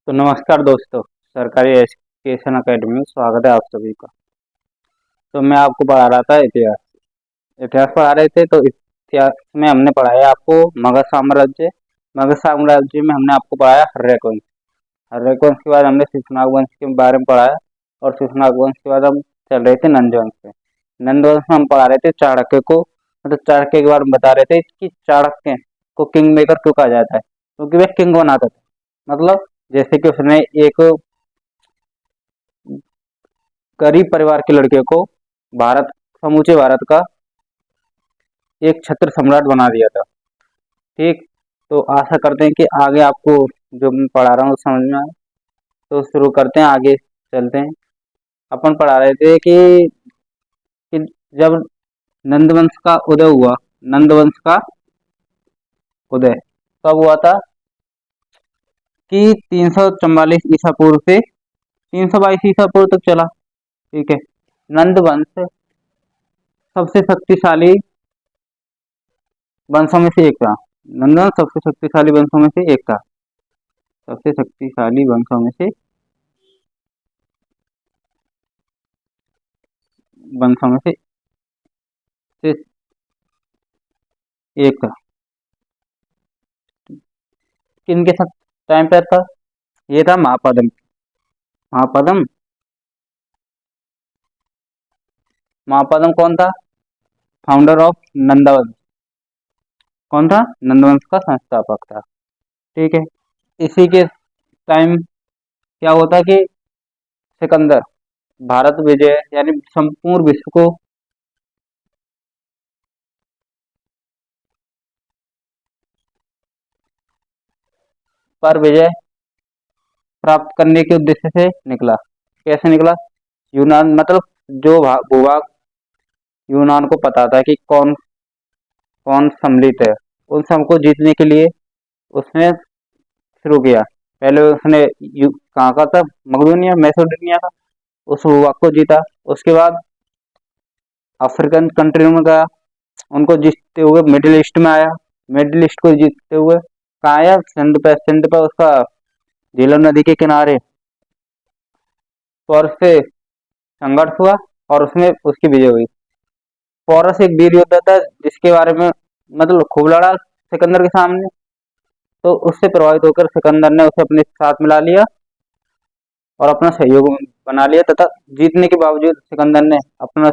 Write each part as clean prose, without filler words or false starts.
तो नमस्कार दोस्तों। सरकारी एजुकेशन अकेडमी में स्वागत है आप सभी का। तो मैं आपको पढ़ा रहा था इतिहास। इतिहास पढ़ा रहे थे तो इतिहास में हमने पढ़ाया आपको मगध साम्राज्य। मगध साम्राज्य में हमने आपको पढ़ाया हर्यक वंश। हर्यक वंश के बाद हमने शिशुनाग वंश के बारे में पढ़ाया। और शिशुनाग वंश के बाद हम चल रहे थे नंद वंश पे। नंद वंश में हम पढ़ा रहे थे चाणक्य को, मतलब चाणक्य के बारे में बता रहे थे कि चाणक्य को किंग मेकर क्यों कहा जाता है, क्योंकि वह किंग बनाता था। मतलब जैसे कि उसने एक गरीब परिवार के लड़के को भारत, समूचे भारत का एक छत्र सम्राट बना दिया था। ठीक। तो आशा करते हैं कि आगे आपको जो मैं पढ़ा रहा हूँ समझ में आए। तो शुरू करते हैं, आगे चलते हैं। अपन पढ़ा रहे थे कि जब नंदवंश का उदय हुआ, नंदवंश का उदय कब हुआ था कि 344 ईसा पूर्व से 322 ईसा पूर्व तक चला। ठीक है। नंदवंश सबसे शक्तिशाली वंशों में से एक था। नंदन सबसे शक्तिशाली वंशों में से एक था। सबसे शक्तिशाली वंशों में से एक था। किनके साथ टाइम पे था? ये था महापद्म। महापद्म। महापद्म कौन था? फाउंडर ऑफ नंदवंश। कौन था? नंदवंश का संस्थापक था। ठीक है। इसी के टाइम क्या होता कि सिकंदर भारत विजय, यानी संपूर्ण विश्व को पर विजय प्राप्त करने के उद्देश्य से निकला। कैसे निकला? यूनान, मतलब जो भूभाग यूनान को पता था कि कौन कौन सम्मिलित है, उन सबको जीतने के लिए उसने शुरू किया। पहले उसने कहाँ का था? मकदूनिया, मैसेडोनिया का। उस भूभाग को जीता। उसके बाद अफ्रीकन कंट्री में गया, उनको जीतते हुए मिडिल ईस्ट में आया। मिडिल ईस्ट को जीतते हुए कहाँ आया? सिंध पे उसका झेलम नदी के किनारे पोरस से संघर्ष हुआ और उसमें उसकी विजय हुई। पोरस एक वीर योद्धा था जिसके बारे में, मतलब खूब लड़ा सिकंदर के सामने। तो उससे प्रभावित होकर सिकंदर ने उसे अपने साथ मिला लिया और अपना सहयोग बना लिया, तथा जीतने के बावजूद सिकंदर ने अपना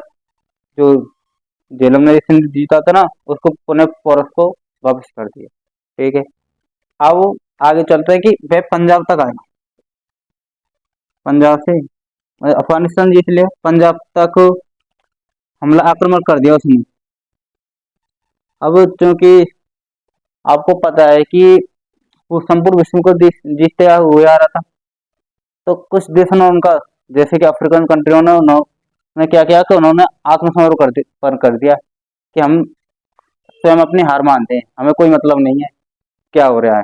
जो झेलम नदी सिंध जीता था ना, उसको पुनः पोरस को वापस कर दिया। ठीक है। अब आगे चलते हैं कि वह पंजाब तक आया। पंजाब से अफगानिस्तान जीत लिया, पंजाब तक हमला आक्रमण कर दिया उसने। अब क्योंकि आपको पता है कि वो संपूर्ण विश्व को जीतते हुए आ रहा था, तो कुछ देशों ने उनका, जैसे कि अफ्रीकन कंट्रियों ने, उन्होंने क्या किया कि उन्होंने आत्मसमर्पण कर दिया कि हम स्वयं अपनी हार मानते हैं, हमें कोई मतलब नहीं है क्या हो रहा है।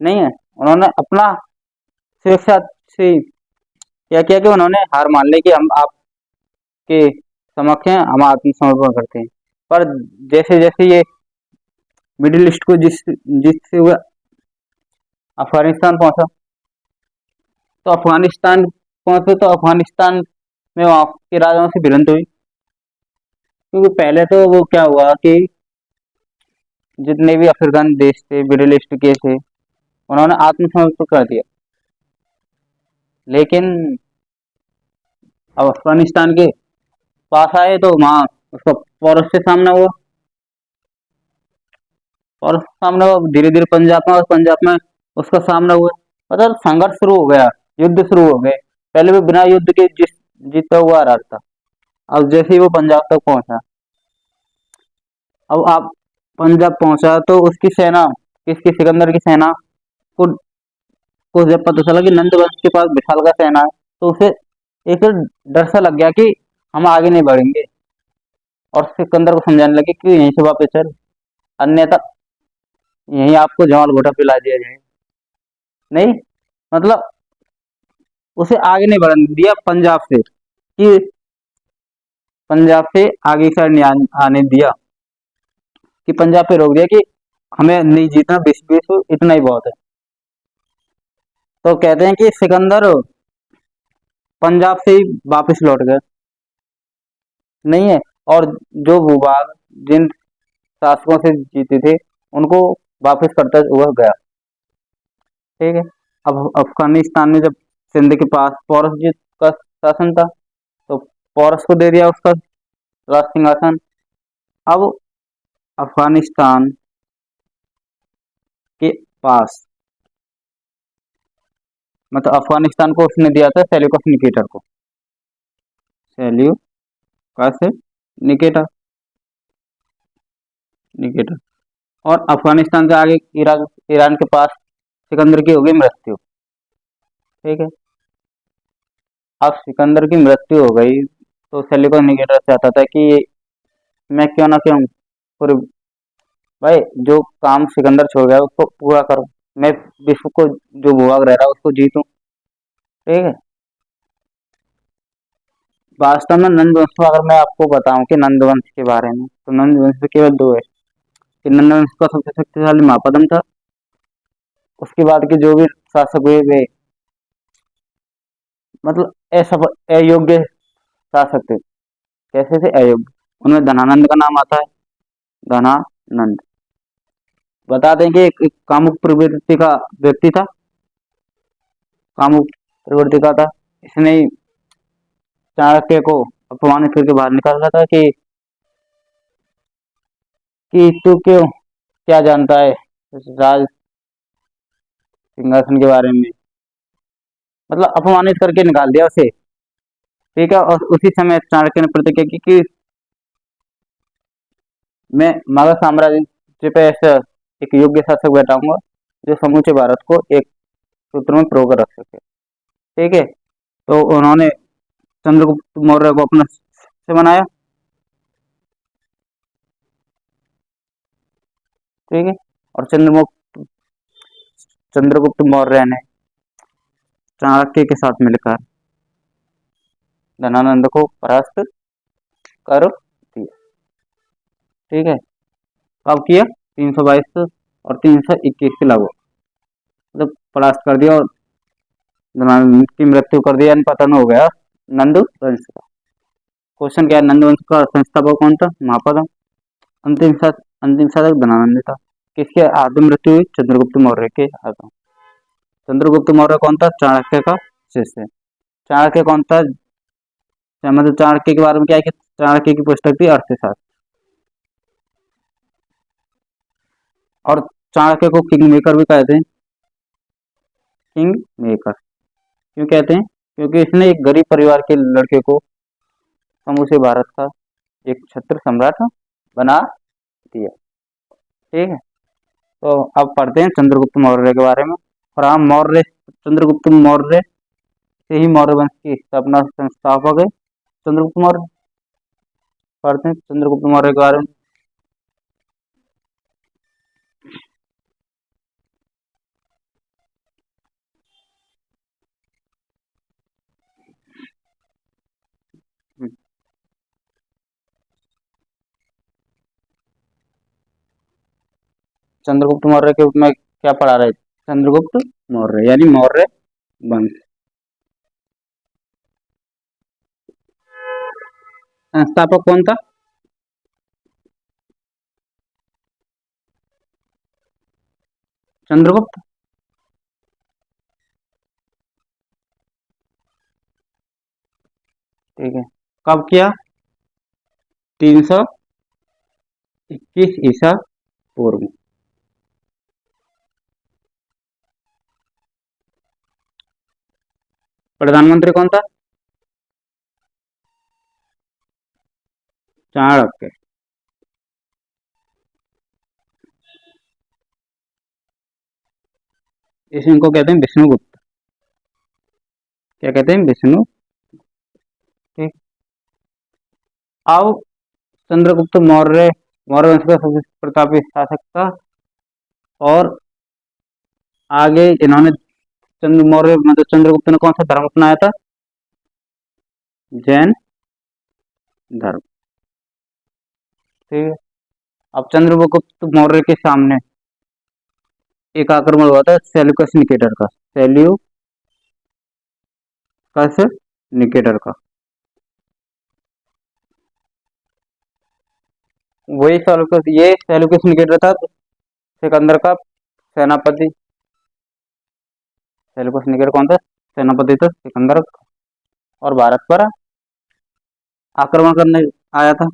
नहीं है, उन्होंने अपना सुरक्षा से क्या किया कि उन्होंने हार मान ली कि हम आपके समक्ष हैं, हम आत्मसमर्पण करते हैं। पर जैसे जैसे ये मिडिल ईस्ट को जीतते हुए अफगानिस्तान पहुंचा, तो अफगानिस्तान में वहाँ के राजाओं से भिड़ंत हुई। क्योंकि पहले तो वो क्या हुआ कि जितने भी अफ्रीकन देश थे, मिडिल ईस्ट के थे, उन्होंने आत्मसमर्पण कर दिया। लेकिन अब अफगानिस्तान के पास आए तो वहाँ उसका पोरस से सामना हुआ। और सामने हुआ धीरे धीरे पंजाब में, और पंजाब में उसका सामना हुआ। मतलब संघर्ष शुरू हो गया, युद्ध शुरू हो गए। पहले भी बिना युद्ध के जीता हुआ आ रहा था। अब जैसे ही वो पंजाब तक पहुंचा, अब आप पंजाब पहुंचा तो उसकी सेना, किसकी? सिकंदर की सेना को जब पता चला कि नंद वंश के पास विशाल का सेना है, तो उसे एक डर सा लग गया कि हम आगे नहीं बढ़ेंगे। और सिकंदर को समझाने लगे कि यहीं से वापस चल, अन्यथा यहीं आपको जमाल घोटा पिला दिया जाए। नहीं, मतलब उसे आगे नहीं बढ़ने दिया पंजाब से, कि पंजाब से आगे की साइड नहीं आने दिया, कि पंजाब पे रोक दिया कि हमें नहीं जीतना, विश्व विश्व इतना ही बहुत है। तो कहते हैं कि सिकंदर पंजाब से ही वापस लौट गए, नहीं है। और जो भूभाग जिन शासकों से जीते थे उनको वापस करता हुआ गया। ठीक है। अब अफगानिस्तान में जब सिंध के पास पोरस का शासन था, तो पोरस को दे दिया उसका राज सिंहासन। अब अफगानिस्तान के पास, मतलब अफगानिस्तान को उसने दिया था सेल्यूकस निकेटर को, सेल्यूकस निकेटर निकेटर। और अफगानिस्तान से आगे ईरान ईरान के पास सिकंदर की हो गई मृत्यु। ठीक है। अब सिकंदर की मृत्यु हो गई तो सेल्यूकस निकेटर चाहता था कि मैं क्यों ना क्यों पूरे, भाई जो काम सिकंदर छोड़ गया उसको पूरा करूं, मैं विश्व को जो भूभाग रह रहा है उसको जीतूं। ठीक है। वास्तव में नंद वंश में अगर मैं आपको बताऊं कि नंद वंश के बारे में, तो नंद वंश में केवल दो है, कि नंद वंश का सबसे शक्तिशाली महापद्म था। उसके बाद के जो भी शासक हुए वे मतलब असफल अयोग्य शासक थे। कैसे थे? अयोग्य। उनमें धनानंद का नाम आता है, धनानंद। बता दें कि एक कामुक प्रवृत्ति का व्यक्ति था, कामुक प्रवृत्ति का था। इसने ही चाणक्य को अपमानित करके बाहर निकाला था कि तू क्यों, क्या जानता है राज सिंहासन के बारे में, मतलब अपमानित करके निकाल दिया उसे। ठीक है। और उसी समय चाणक्य ने प्रतिज्ञा की कि मैं मगध साम्राज्य पे ऐसा एक योग्य शासक बैठाऊंगा जो समूचे भारत को एक सूत्र में पिरोकर रख सके। ठीक है। तो उन्होंने चंद्रगुप्त मौर्य को अपना से बनाया। ठीक है। और चंद्रगुप्त मौर्य ने चाणक्य के साथ मिलकर धनानंद को परास्त कर दिया। ठीक है। कब किया? 322 और 321 के लागू, मतलब परास्त कर दिया और धनानंद की मृत्यु कर दिया, पतन हो गया नंद वंश का। क्वेश्चन क्या है? नंद वंश का संस्थापक कौन था? महापद्म। अंतिम शासक धनानंद था। किसके हाथ में मृत्यु हुई? चंद्रगुप्त मौर्य के हाथों। चंद्रगुप्त मौर्य कौन था? चाणक्य का शिष्य। चाणक्य कौन था? मतलब चाणक्य के बारे में क्या है कि चाणक्य की पुस्तक थी अर्थशास्त्र। और चाणक्य को किंग मेकर भी कहते हैं, किंग मेकर। क्यों कहते हैं? क्योंकि इसने एक गरीब परिवार के लड़के को समूचे भारत का एक छत्र सम्राट बना दिया। ठीक है। तो अब पढ़ते हैं चंद्रगुप्त मौर्य के बारे में। और हम मौर्य चंद्रगुप्त मौर्य से ही मौर्य वंश की स्थापना संस्थापक है चंद्रगुप्त मौर्य। पढ़ते हैं चंद्रगुप्त मौर्य के बारे में। चंद्रगुप्त मौर्य के रूप में क्या पढ़ा रहे? चंद्रगुप्त मौर्य यानी मौर्य वंश। संस्थापक कौन था? चंद्रगुप्त। ठीक है। कब किया? 321 ईसा पूर्व। प्रधानमंत्री कौन था? चाणक्य। इनको कहते हैं विष्णुगुप्त। क्या कहते हैं? विष्णु। ठीक। अब चंद्रगुप्त मौर्य मौर्य वंश का सबसे प्रतापी शासक था। और आगे इन्होंने चंद्र मौर्य मतलब चंद्रगुप्त ने कौन सा धर्म अपनाया था? जैन धर्म। ठीक है। अब चंद्रगुप्त मौर्य के सामने एक आक्रमण हुआ था सेल्यूकस निकेटर का। सेल्यूकस निकेटर का। वही सेल्यूकस, ये सेल्यूकस निकेटर था सिकंदर का सेनापति। सेल्यूकस निकेटर कौन था? सेनापति था सिकंदर, और भारत पर आक्रमण करने आया था।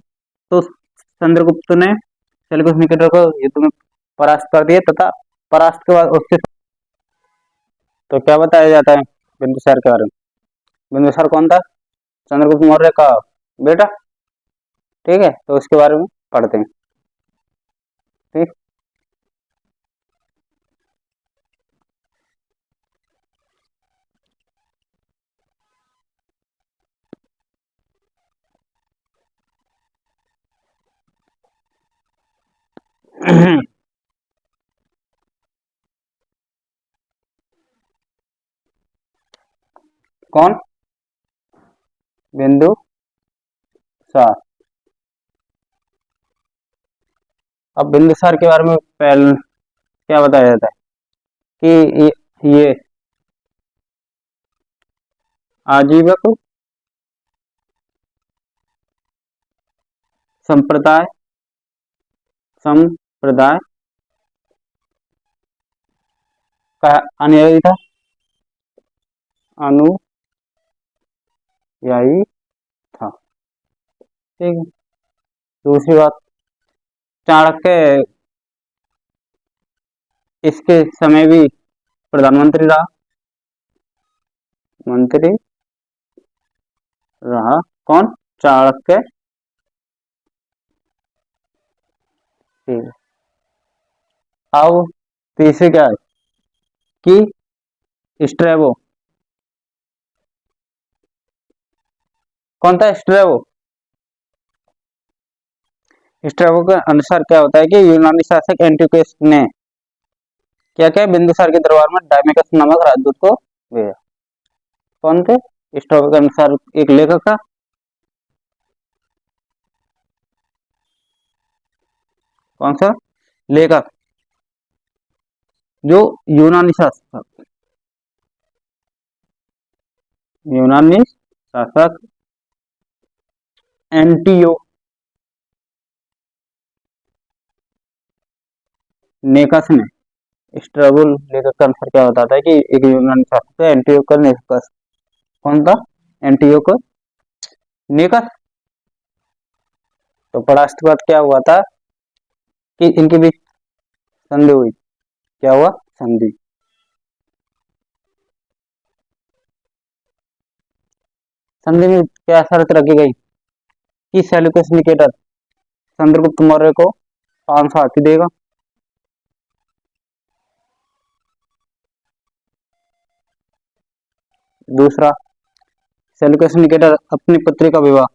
तो चंद्रगुप्त ने सेल्यूकस निकेटर को युद्ध में परास्त कर दिया, तथा परास्त के बाद उसके, तो क्या बताया जाता है बिंदुसार के बारे में? बिंदुसार कौन था? चंद्रगुप्त मौर्य का बेटा। ठीक है, तो उसके बारे में पढ़ते हैं। ठीक। कौन? बिंदुसार। अब बिंदुसार के बारे में पहले क्या बताया जाता है कि ये आजीवक संप्रदाय संप्रदाय का अनुयायी था, अनुयायी था। ठीक है। दूसरी बात, चाणक्य इसके समय भी प्रधानमंत्री रहा, मंत्री रहा। कौन? चाणक्य। ठीक है। अब तीसरी क्या है कि स्ट्रेबो। कौन था स्ट्रेबो? स्ट्रेबो के अनुसार क्या होता है कि यूनानी शासक एंटियोकस ने क्या क्या बिंदुसार के दरबार में डायमेकस नामक राजदूत को भेजा। कौन थे? स्ट्रेबो के अनुसार एक लेखक था। कौन सा लेखक? जो यूनानी शासक था, यूनानी शासक एंटियो नेकस ने, स्ट्रगल लेखक का अनुसार क्या बताता है कि एक यूनानी शासक है एंटियोकस नेकस। कौन था? Antiochus next. तो परास्त के बाद क्या हुआ था कि इनके बीच संधि हुई। क्या हुआ? संधि। संधि में क्या शर्त रखी गई कि सेल्यूकस निकेटर चंद्रगुप्त मौर्य को 500 हाथी देगा। दूसरा, सेल्यूकस निकेटर अपनी पुत्री का विवाह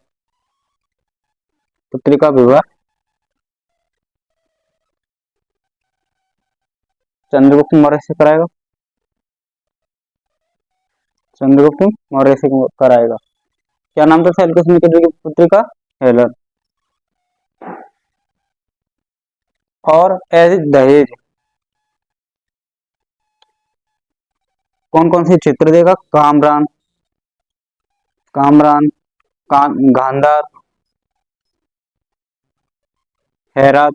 चंद्रगुप्त मौर्य से कराएगा। चंद्रगुप्त मौर्य से कराएगा। क्या नाम था सेल्यूकस निकेटर की पुत्री का? हेलन। और एज दहेज कौन कौन से चित्र देगा? कामरान, कामरान, गांधार, हेरात,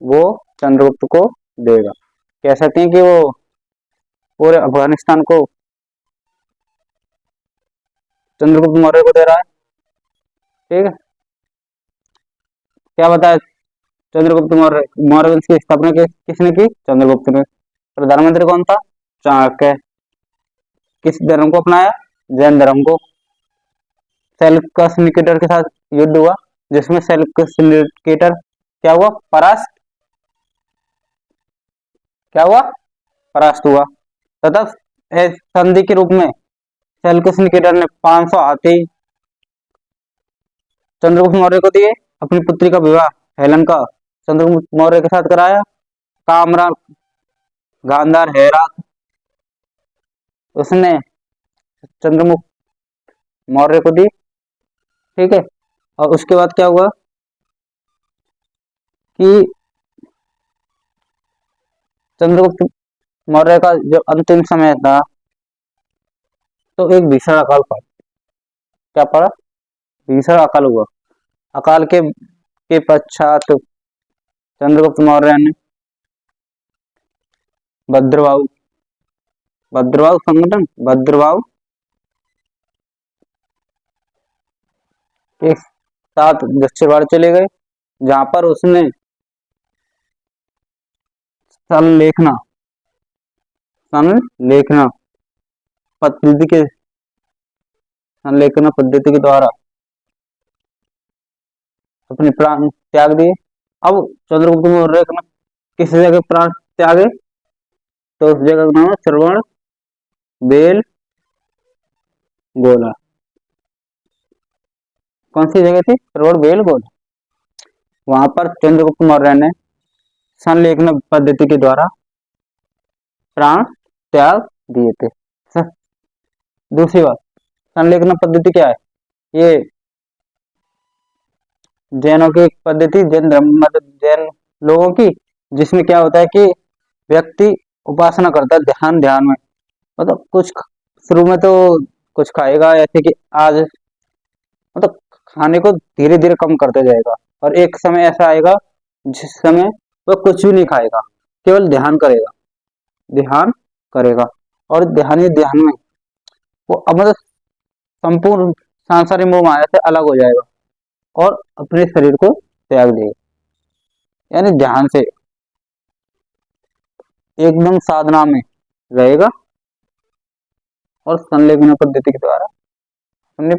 वो चंद्रगुप्त को देगा। कह सकते हैं कि वो पूरे अफगानिस्तान को चंद्रगुप्त मौर्य को दे रहा है। ठीक है। क्या बताया? चंद्रगुप्त मौर्य, मौर्य वंश की स्थापना किसने की? चंद्रगुप्त ने। प्रधानमंत्री कौन था? चाणक्य। किस धर्म को अपनाया? जैन धर्म को। सेल्यूकस निकेटर के साथ युद्ध हुआ, जिसमें सेल्यूकस निकेटर क्या हुआ? परास्त। क्या हुआ? परास्त हुआ। तथा संधि के रूप में सेल्यूकस निकेटर ने 500 हाथी चंद्रगुप्त मौर्य को दिए। अपनी पुत्री का विवाह हेलन का चंद्रगुप्त मौर्य के साथ कराया। कामरान, गांधार, हेरात उसने चंद्रगुप्त मौर्य को दी। ठीक है। और उसके बाद क्या हुआ कि चंद्रगुप्त मौर्य का जब अंतिम समय था तो एक भीषण अकाल पड़ा। क्या पड़ा? भीषण अकाल हुआ। अकाल के पश्चात चंद्रगुप्त मौर्य ने भद्रवाहु भद्रवाहु संगठन भद्रवाहु के साथ दक्षिण भारत चले गए, जहां पर उसने संलेखना संलेखना पद्धति के संलेखना पद्धति के द्वारा अपने प्राण त्याग दिए। अब चंद्रगुप्त मौर्य ने किस जगह प्राण त्यागे? तो उस जगह का नाम है श्रवण बेल गोला। कौन सी जगह थी? श्रवण बेल गोला। वहां पर चंद्रगुप्त मौर्य ने संलेखन पद्धति के द्वारा प्राण त्याग दिए थे। दूसरी बात, संलेखन पद्धति क्या है? ये जैनों की पद्धति, जैन धर्म मतलब जैन लोगों की, जिसमें क्या होता है कि व्यक्ति उपासना करता है ध्यान ध्यान में। मतलब कुछ शुरू में तो कुछ खाएगा, ऐसे कि आज मतलब खाने को धीरे धीरे कम करते जाएगा, और एक समय ऐसा आएगा जिस समय वह कुछ भी नहीं खाएगा, केवल ध्यान करेगा, ध्यान करेगा। और ध्यान ही ध्यान में वो मतलब संपूर्ण सांसारिक मोह माया से अलग हो जाएगा और अपने शरीर को त्याग देगा। यानी ध्यान से एकदम साधना में रहेगा और संलेखन पद्धति के द्वारा अपने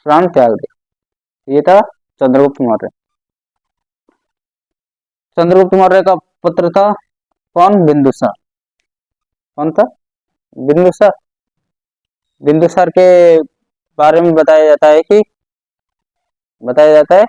प्राण त्याग देगा। ये था चंद्रगुप्त मौर्य। चंद्रगुप्त मौर्य का पुत्र था कौन? बिंदुसार। कौन था? बिंदुसार। बिंदुसार के बारे में बताया जाता है